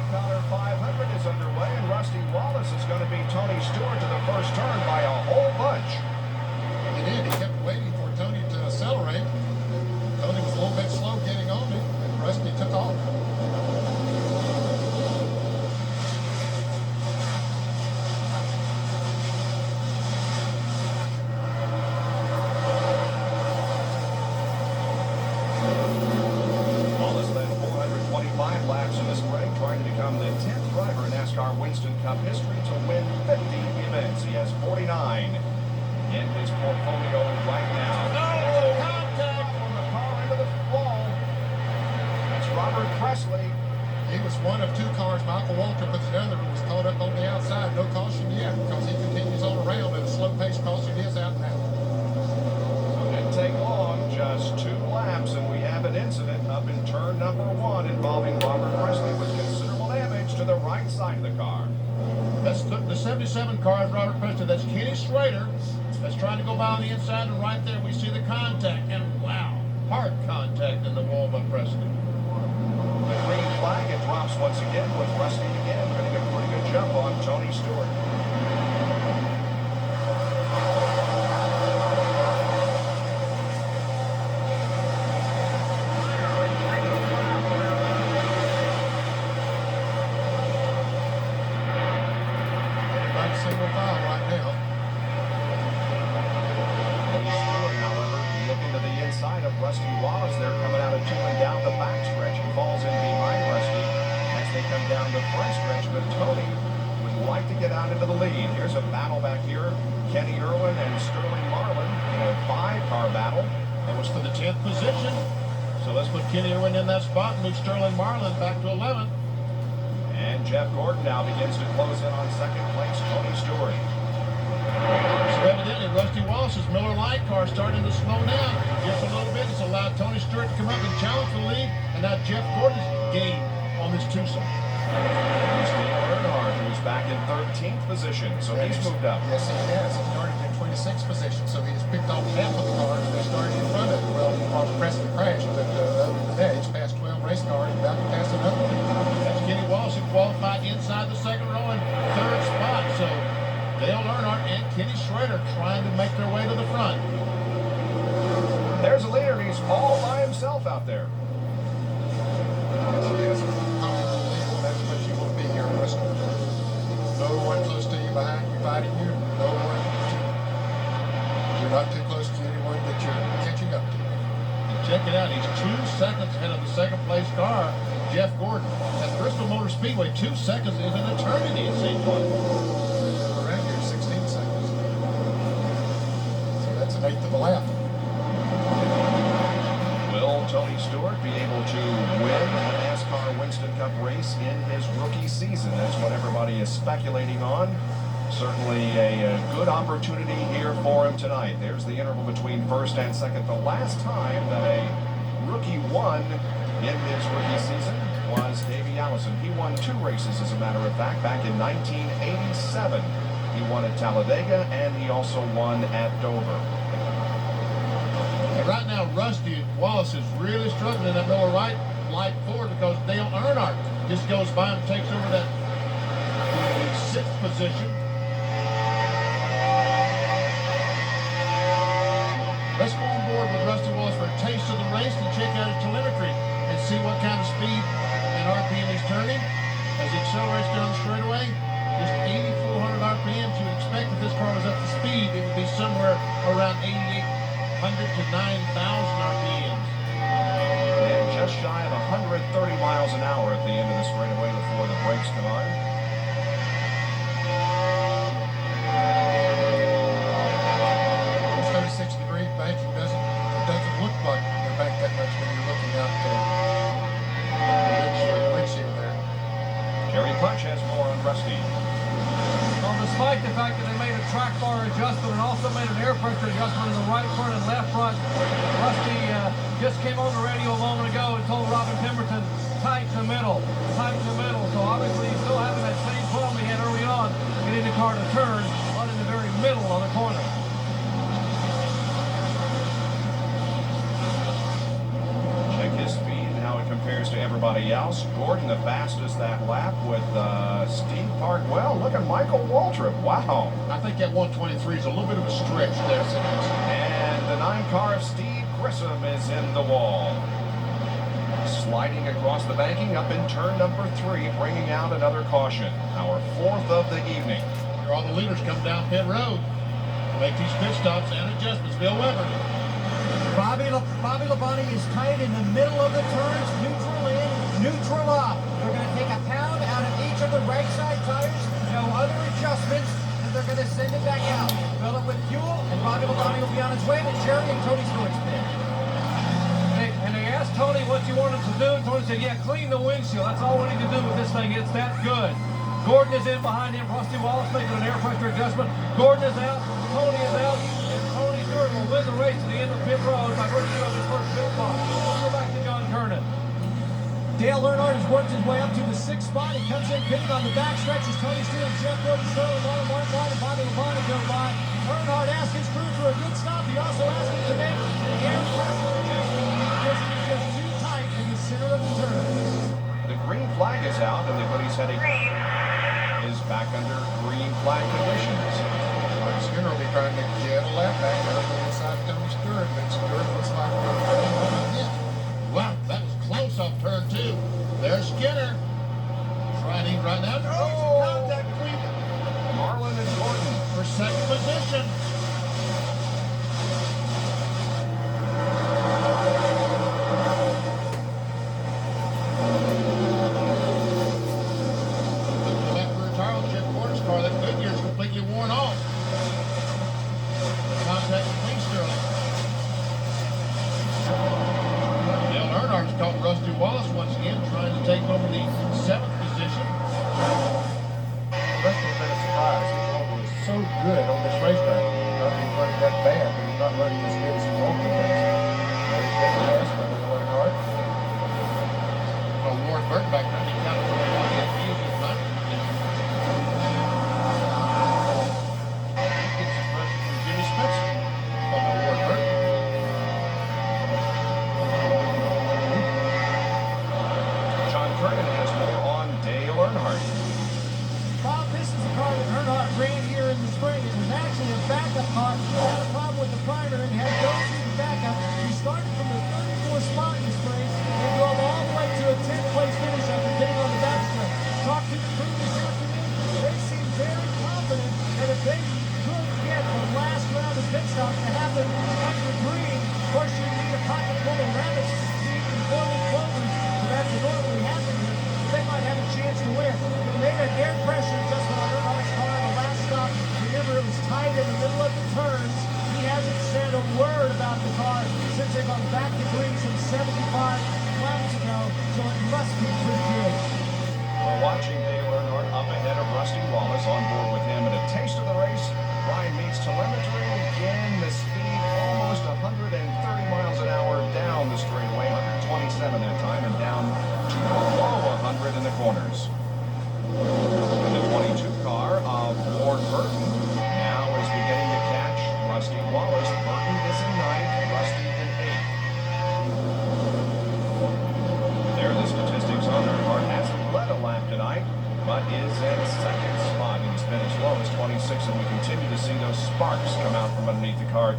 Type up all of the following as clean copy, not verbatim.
$500 is underway, and Rusty Wallace is going to beat Tony Stewart to the first turn by a whole bunch. He did. He kept waiting for Tony to accelerate. Tony was a little bit slow getting on him, and Rusty took off. Laps in the spring, trying to become the 10th driver in Nascar Winston Cup history to win 50 events. He has 49 in his portfolio right now. No contact on the car into the wall. That's Robert Presley. He was one of two cars. Michael Walter, but the other was caught up on the outside. No caution yet because he continues on around at a slow pace. Caution is out now. So it didn't take long, just 2 laps, and we have an incident up in turn number 1 involving Robert Presley with considerable damage to the right side of the car. That's the 77 car is Robert Presley. That's Kenny Schrader that's trying to go by on the inside, and right there we see the contact, and wow, hard contact in the wall by Presley. The green flag, it drops once again with Rusty again, getting a pretty good jump on Tony Stewart. Single file right now. Stewart, however, looking to the inside of Rusty Wallace. They're coming out of 2 and down the backstretch. He falls in behind Rusty as they come down the front stretch, but Tony would like to get out into the lead. Here's a battle back here. Kenny Irwin and Sterling Marlin in a 5-car battle. That was for the 10th position. So let's put Kenny Irwin in that spot and move Sterling Marlin back to 11th. And Jeff Gordon now begins to close in on second place, Tony Stewart. So evidently, Rusty Wallace's Miller Lite car starting to slow down just a little bit. It's allowed Tony Stewart to come up and challenge for the lead, and now Jeff Gordon's gained on this Tucson. Earnhardt, who's back in 13th position, so he's moved up. Yes, he has. He started in 26th position, so he just picked off half of the cars that started in front of him. Well, Robert Presley crashed, but other than that, he's passed 12 race cars and about to pass another one. That's Kenny Wallace, who qualified inside the second row in 3rd spot. So Dale Earnhardt and Kenny Schrader trying to make their way to the front. There's a leader. He's all by himself out there. Yes, that's what you want to be here in Bristol. No one close to you behind you fighting you. No one. You're not too close to anyone that you're catching up to. And check it out. He's 2 seconds ahead of the second place car, Jeff Gordon. At Bristol Motor Speedway, 2 seconds is an eternity, it seems like. Around here, 16 seconds. So that's an 1/8 of a lap. Will Tony Stewart be able to win a NASCAR Winston Cup race in his rookie season? That's what everybody is speculating on. Certainly a good opportunity here for him tonight. There's the interval between first and second. The last time that a rookie won in his rookie season was Davey Allison. He won 2 races, as a matter of fact, back in 1987. He won at Talladega, and he also won at Dover. And right now, Rusty Wallace is really struggling in that Miller Lite Ford because Dale Earnhardt just goes by and takes over that 6th position. Let's go on board with Rusty Wallace for a taste of the race and check out his telemetry and see what kind of speed and RPM he's turning as he accelerates down the straightaway. Just 8,400 RPM. You would expect if this car was up to speed, it would be somewhere around 8,800 to 9,000 RPM. And just shy of 130 miles an hour at the end of the straightaway before the brakes come on. It's 36-degree banking. It doesn't look like they're banked that much when you're looking out the windshield there. Jerry Punch has more on Rusty. Well, despite the fact that they made a track bar adjustment and also made an air pressure adjustment in the right front and left front, Rusty just came on the radio a moment ago and told Robin Pemberton, tight in the middle, tight in the middle. So obviously he's still having that same problem he had early on, getting the car to turn on in the very middle of the corner. Check his speed and how it compares to everyone. everybody else. Gordon the fastest that lap with Steve Parkwell. Look at Michael Waltrip. Wow. I think that 123 is a little bit of a stretch there. And the 9 car of Steve Grissom is in the wall. Sliding across the banking up in turn number 3, bringing out another caution. Our 4th of the evening. Here all the leaders come down pit road. Make these pit stops and adjustments. Bill Weber. Bobby Labonte is tight in the middle of the turns, neutral in, neutral off. They're going to take a pound out of each of the right side tires, no other adjustments, and they're going to send it back out. Fill it with fuel, and Bobby Labonte will be on his way to Jerry and Tony Stewart's pit. And they asked Tony what you wanted to do. Tony said, yeah, clean the windshield. That's all we need to do with this thing. It's that good. Gordon is in behind him. Rusty Wallace making an air pressure adjustment. Gordon is out. Tony is out. And Tony Stewart will win the race to the end of pit road by virtue of his first pit box. Let's go back to John Kernan. Dale Earnhardt has worked his way up to the 6th spot. He comes in pitting on the back stretch as Tony Stewart, Jeff Gordon, Sterling, Martin White, and Bobby Labonte go by. Earnhardt asked his crew for a good stop. He also asked him to make the air pressure adjustment because he was just too tight in the center of the turn. The green flag is out, and the hoodie's heading is back under green flag conditions. Mike Skinner will be trying to get a lap back there on the inside of Tony Stewart, but Stewart looks like wow, that was close off turn 2. There's Skinner. Trying right now. Oh, contact between Marlin and Gordon for second position. Completely worn off. Contact between Sterling. Dale Earnhardt's caught Rusty Wallace once again, trying to take over the 7th position. Rusty has been a surprise. He was so good on this racetrack. Not he's running that bad, but he's not running as good as he normally does. He's getting last by Earnhardt. Warren Burton back there, he kind of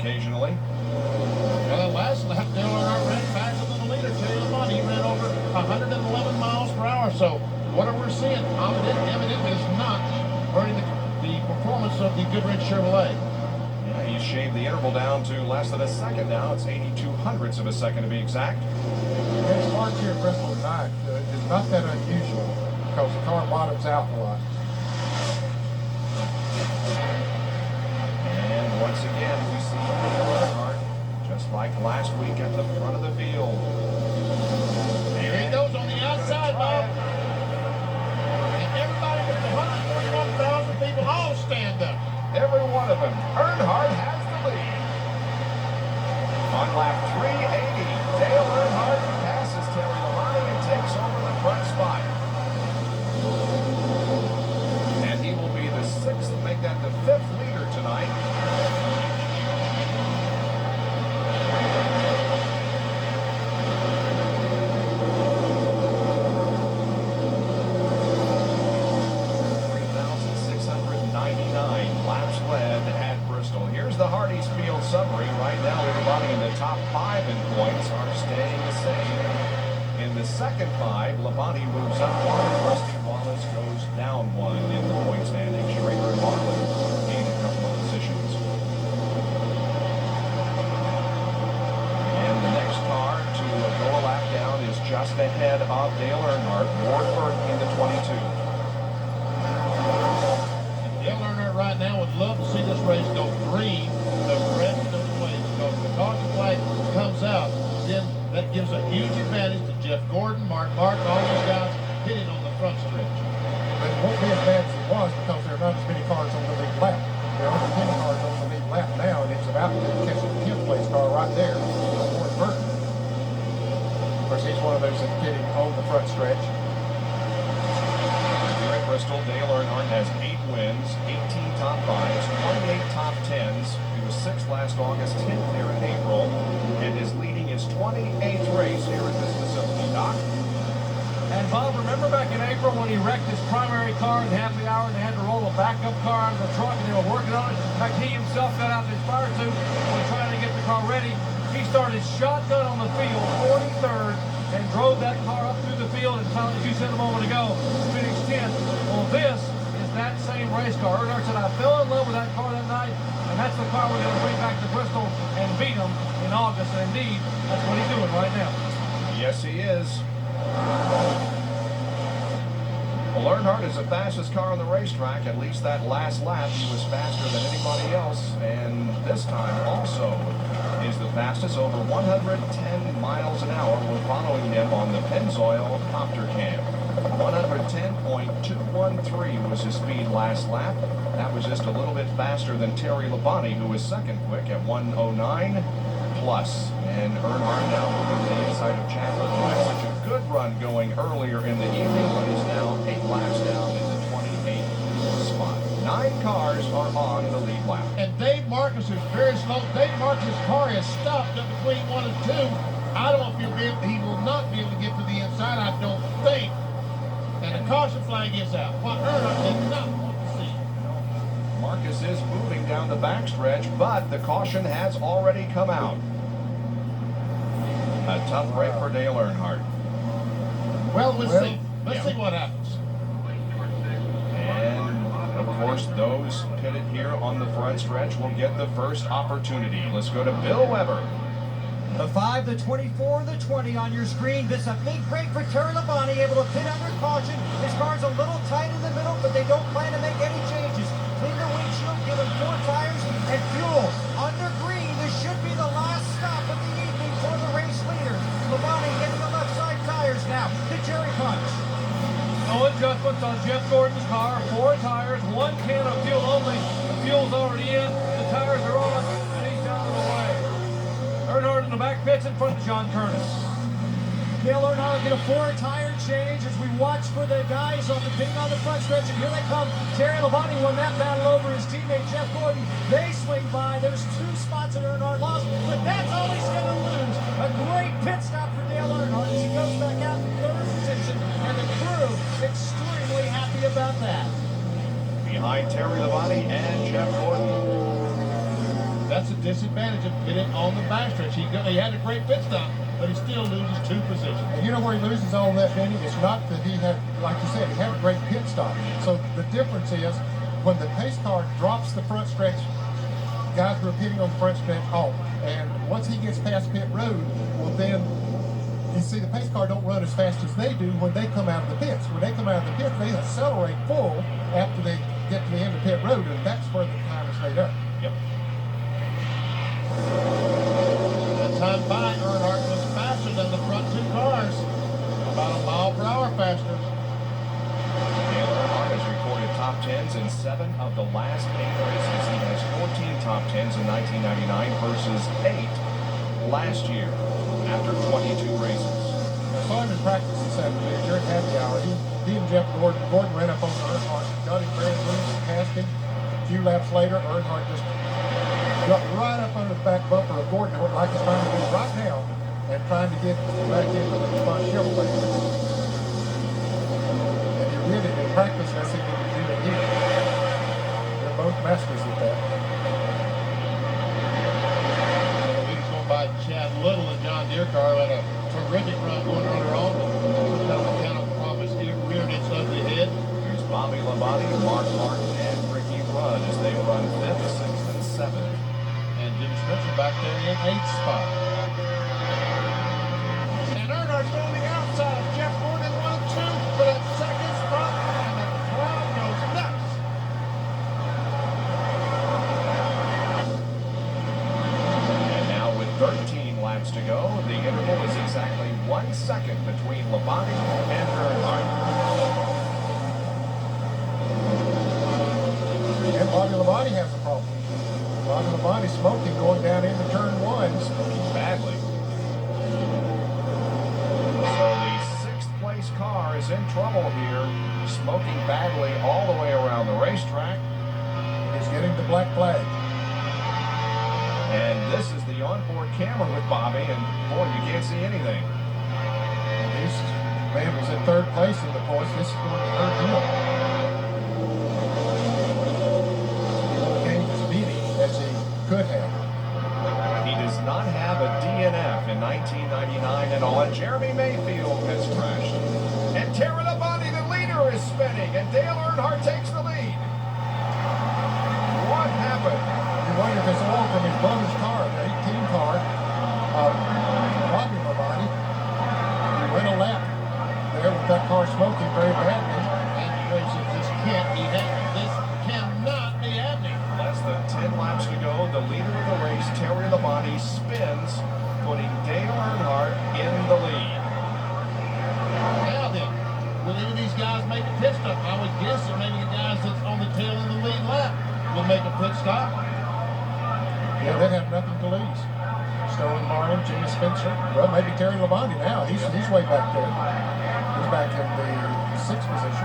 occasionally. Well, last lap, Dale Earnhardt ran faster than the leader, Terry Labonte. He ran over 111 miles per hour. So whatever we're seeing, evidently is not hurting the performance of the Goodrich Chevrolet. Yeah, he shaved the interval down to less than a second now. It's 0.82 of a second to be exact. This start here at Bristol tonight is not that unusual because the car bottoms out a lot. And once again, we see Dale Earnhardt, just like last week at the front of the field. Here he goes on the outside, Bob. And everybody with the 141,000 people all stand up. Every one of them. Earnhardt has the lead. On lap 380, Dale Earnhardt passes Terry Labonte and takes over the front spot. And he will be the 6th, make that the 5th leader tonight. summary. Right now, everybody in the top 5 in points are staying the same. In the second 5, Labonte moves up 1. Rusty Wallace goes down 1 in the point standing. Schrader and Marlin gain a couple of positions. And the next car to go a lap down is just ahead of Dale Earnhardt, Ward in the 22. Dale Earnhardt right now would love to see this race go green the rest of the way, because if the caution flag comes out, then that gives a huge advantage to Jeff Gordon, Mark Martin, all those guys hitting on the front stretch. But it won't be as bad as it was because there are not as many cars on the lead lap. There are only 10 cars on the lead lap now, and it's about to catch the 10th place car right there, Warren Burton. Of course, he's one of those that's getting on the front stretch. Here at Bristol, Dale Earnhardt has 8 wins, 18 top 5s, 28 top 10s. He was 6th last August, 10th here in April, and is leading his 28th race here at this facility. Doc? And Bob, remember back in April when he wrecked his primary car in happy hour and they had to roll a backup car out of the truck and they were working on it? In fact, he himself got out of his fire suit when trying to get the car ready. He started shotgun on the field, 43rd, and drove that car up through the field and finally, as you said a moment ago, finished 10th. Well, this is that same race car. Earnhardt said, I fell in love with that car that night, and that's the car we're going to bring back to Bristol and beat him in August. And indeed, that's what he's doing right now. Yes, he is. Well, Earnhardt is the fastest car on the racetrack. At least that last lap, he was faster than anybody else. And this time also is the fastest, over 110 miles an hour. We're following him on the Pennzoil Copter Cam. 110.213 was his speed last lap. That was just a little bit faster than Terry Labonte, who was second quick at 109 plus. And Earnhardt now moving to the inside of Chandler, who had such a good run going earlier in the evening, but is now 8 laps down in the 28th spot. 9 cars are on the lead lap. And Dave Marcus is very slow. Dave Marcus' car is stopped up between 1 and 2. I don't know if he will not be able to get to the inside, I don't think. And the caution flag is out. What Earnhardt did not want to see. Marcus is moving down the backstretch, but the caution has already come out. A tough break for Dale Earnhardt. Well, we'll see. Let's see what happens. And, of course, those pitted here on the front stretch will get the first opportunity. Let's go to Bill Weber. The 5, the 24, the 20 on your screen. This is a big break for Terry Labonte, able to pit under caution. His car's a little tight in the middle, but they don't plan to make any changes. Clean the windshield, give him 4 tires and fuel. Under green, this should be the last stop of the evening for the race leader. Labonte hitting the left side tires now. The Jerry punch. No adjustments on Jeff Gordon's car. 4 tires, 1 can of fuel only. The fuel's already in. The tires are on, and he's down the way. Earnhardt in the back pits in front of John Curtis. Dale Earnhardt get a 4 tire change as we watch for the guys on the pit on the front stretch, and here they come. Terry Labonte won that battle over his teammate Jeff Gordon. They swing by. There's 2 spots that Earnhardt lost, but that's all he's going to lose. A great pit stop for Dale Earnhardt as he goes back out in 3rd position, and the crew extremely happy about that. Behind Terry Labonte and Jeff Gordon. That's a disadvantage of getting on the backstretch. He had a great pit stop, but he still loses 2 positions. And you know where he loses all that, Benny? It's not that he had, like you said, he had a great pit stop. So the difference is when the pace car drops the front stretch, guys who are pitting on the front stretch off. And once he gets past pit road, well then you see the pace car don't run as fast as they do when they come out of the pits. When they come out of the pits, they accelerate full after they get to the end of pit road, and that's where the time is made up. Yep. That time by Earnhardt was faster than the front 2 cars. About a mile per hour faster. Dale Earnhardt has recorded top 10s in 7 of the last 8 races. He has 14 top 10s in 1999 versus 8 last year after 22 races. I saw him in practice this afternoon during happy hour. He and Jeff Gordon ran up on Earnhardt, got him very loose and passed him. A few laps later, Earnhardt just got right up under the back bumper of Gordon, like he's trying to do right now, and trying to get back into the front Chevrolet. And he did it in practice, and I think he can do it here. They're both masters at that. Deere car had a terrific run going earlier on. Kind of promised reared its ugly head. Here's Bobby Labonte, Mark Martin, and Ricky Rudd as they run 5th, 6th, and 7th. And Jim Spencer back there in 8th spot. And Earnhardt's on the outside. Jeff Gordon 1-2 for that second spot. And the crowd goes nuts. And now with 13 laps to go, the interval is exactly 1 second between Labonte and Earnhardt. And Bobby Labonte has a problem. Bobby Labonte smoking going down into turn 1. Smoking badly. So the 6th place car is in trouble here, smoking badly all the way around the racetrack. He's getting the black flag. And this is the onboard camera with Bobby, and boy, you can't see anything. This man was in 3rd place in the course. This is going to hurt him. He won't gain as many as he could have. He does not have a DNF in 1999 at all, and Jeremy Mayfield has crashed. And Terry Labonte, the leader, is spinning, and Dale Earnhardt takes the lead. What happened? You wonder if it's all from his brother's car, the 18 car of Bobby Labonte. He went a lap there with that car smoking very badly. And this can't be happening. This cannot be happening. Less than 10 laps to go. The leader of the race, Terry Labonte, spins, putting Dale Earnhardt in the lead. Now then, will any of these guys make a pit stop? I would guess that maybe the guys that's on the tail in the lead lap will make a pit stop. Yeah, they have nothing to lose. Sterling Marlin, Jimmy Spencer. Well, maybe Terry Labonte now. He's way back there. He's back in the 6th position.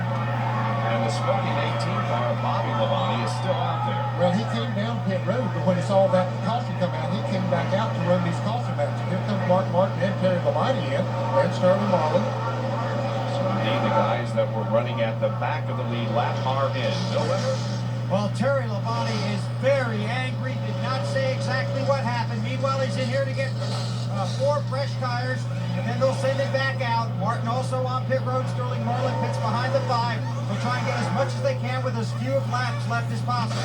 And the smoking 18 car, Bobby Labonte, is still out there. Well, he came down pit road, but when he saw that caution come out, he came back out to run these caution laps. Here comes Mark Martin and Terry Labonte in, and Sterling Marlin. So indeed, the guys that were running at the back of the lead lap are in. Bill Weber? Well, Terry Labonte is very angry, did not say exactly what happened. Meanwhile, he's in here to get 4 fresh tires, and then they'll send him back out. Martin also on pit road. Sterling Marlin pits behind the 5. They'll try and get as much as they can with as few laps left as possible.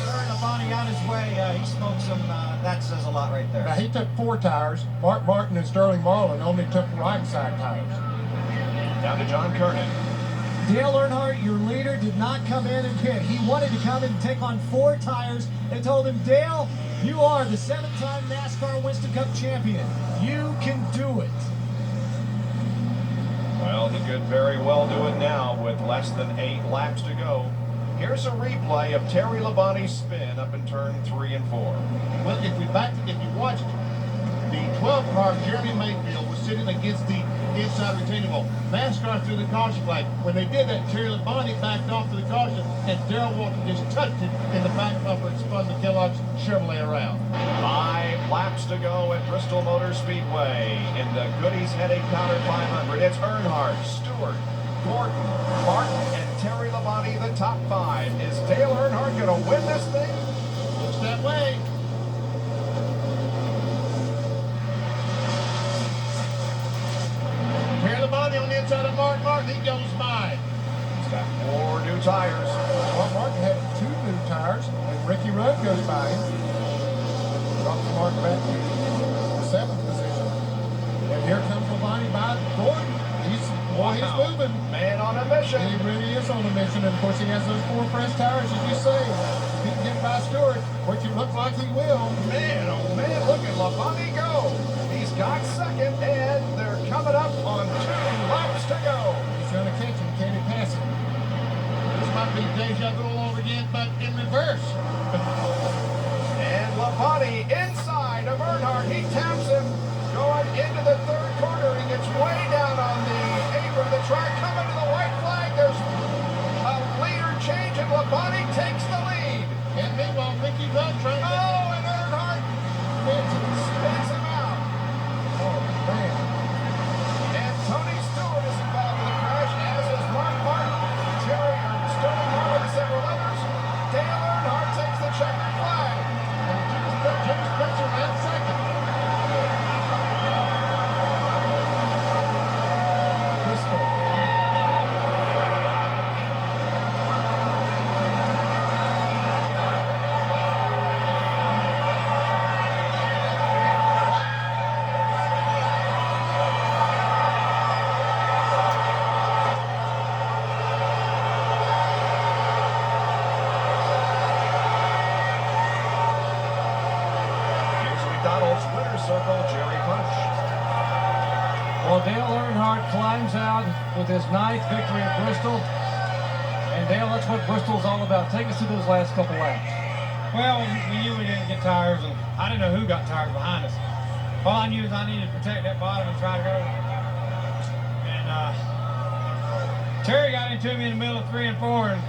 Terry Labonte on his way. He smoked some, that says a lot right there. Now, he took 4 tires. Mark Martin and Sterling Marlin only took right side tires. Down to John Kernan. Dale Earnhardt, your leader, did not come in and pit. He wanted to come in and take on 4 tires. They told him, Dale, you are the 7-time NASCAR Winston Cup champion. You can do it. Well, he could very well do it now with less than 8 laps to go. Here's a replay of Terry Labonte's spin up in turn 3 and 4. Well, if you watched the 12 car, Jeremy Mayfield was sitting against the inside retaining wall. Nascar threw the caution flag. When they did that, Terry Labonte backed off to the caution, and Darrell Walton just touched it in the back bumper and spun the Kellogg's Chevrolet around. 5 laps to go at Bristol Motor Speedway. In the Goodies Headache Powder 500, it's Earnhardt, Stewart, Gordon, Martin, and Terry Labonte, the top 5. Is Dale Earnhardt going to win this thing? Looks that way. Terry Labonte on the inside of Mark Martin. He goes by. He's got 4 new tires. Mark Martin had 2 new tires, and Ricky Rudd goes by him. Drops Mark back to the 7th position. And here comes Labonte by Gordon. He's moving. Man on a mission. And he really is on a mission. And of course, he has those 4 fresh tires, as you say. If he can get by Stewart, which it looks like he will. Man, oh man, look at Labonte go. He's got 2nd, and they're coming up on 2 laps to go. He's going to catch him. Can he pass him? This might be deja vu all over again, but in reverse. And Labonte inside of Earnhardt. He taps him going into the 3rd corner. He gets way down on the apron of the track. Coming to the white flag. There's a leader change, and Labonte takes the lead. And meanwhile, Ricky Rudd trying to... Oh, and Earnhardt spins him out. Oh, man. And Tony Stewart is involved in the crash, as is Mark Martin, Sterling Marlin, and several others. Dale Earnhardt takes the climbs out with his 9th victory at Bristol. And Dale, that's what Bristol's all about. Take us through those last couple laps. Well, we knew we didn't get tires, and I didn't know who got tires behind us. All I knew is I needed to protect that bottom and try to go. And Terry got into me in the middle of 3 and 4, and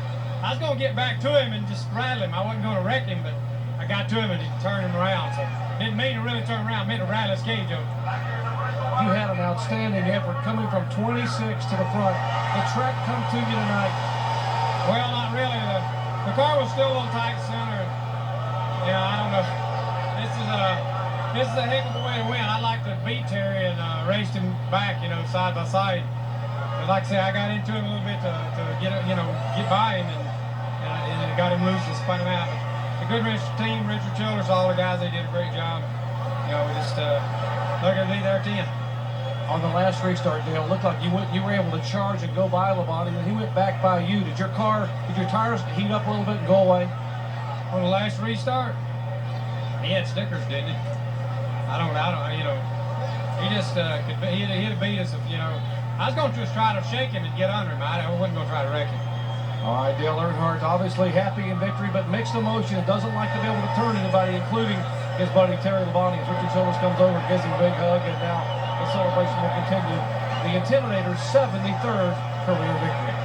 I was going to get back to him and just rattle him. I wasn't going to wreck him, but I got to him and he turned him around. So didn't mean to really turn around, meant to rattle his cage open. You had an outstanding effort coming from 26 to the front. The track come to you tonight. Well, not really. The car was still a little tight center. Yeah, I don't know. This is a heck of a way to win. I'd like to beat Terry and raced him back, side by side. But like I say, I got into him a little bit to get by him, and it got him loose and spun him out. But the Goodrich team, Richard Childers, all the guys, they did a great job. We just lucky to be there at the end. On the last restart, Dale, it looked like you were able to charge and go by Labonte, and he went back by you. Did your tires heat up a little bit and go away? On the last restart, he had stickers, didn't he? I don't, he just he'd have beat us if, I was going to just try to shake him and get under him. I wasn't going to try to wreck him. All right, Dale Earnhardt, obviously happy in victory, but mixed emotions. Doesn't like to be able to turn anybody, including his buddy Terry Labonte. As Richard Childers comes over and gives him a big hug, and now the celebration will continue. The Intimidator's 73rd career victory.